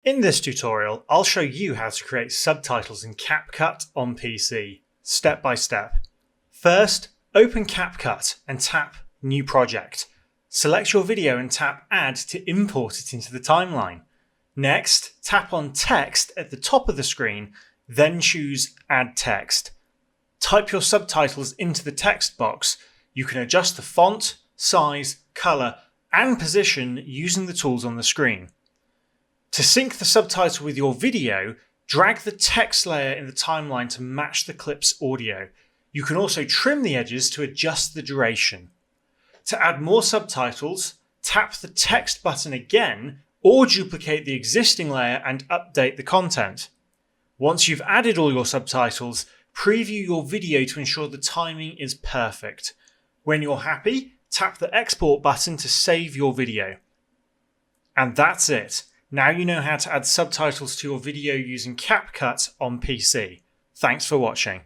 In this tutorial, I'll show you how to create subtitles in CapCut on PC, step by step. First, open CapCut and tap New Project. Select your video and tap Add to import it into the timeline. Next, tap on Text at the top of the screen, then choose Add Text. Type your subtitles into the text box. You can adjust the font, size, colour, and position using the tools on the screen. To sync the subtitle with your video, drag the text layer in the timeline to match the clip's audio. You can also trim the edges to adjust the duration. To add more subtitles, tap the text button again or duplicate the existing layer and update the content. Once you've added all your subtitles, preview your video to ensure the timing is perfect. When you're happy, tap the export button to save your video. And that's it. Now you know how to add subtitles to your video using CapCut on PC. Thanks for watching.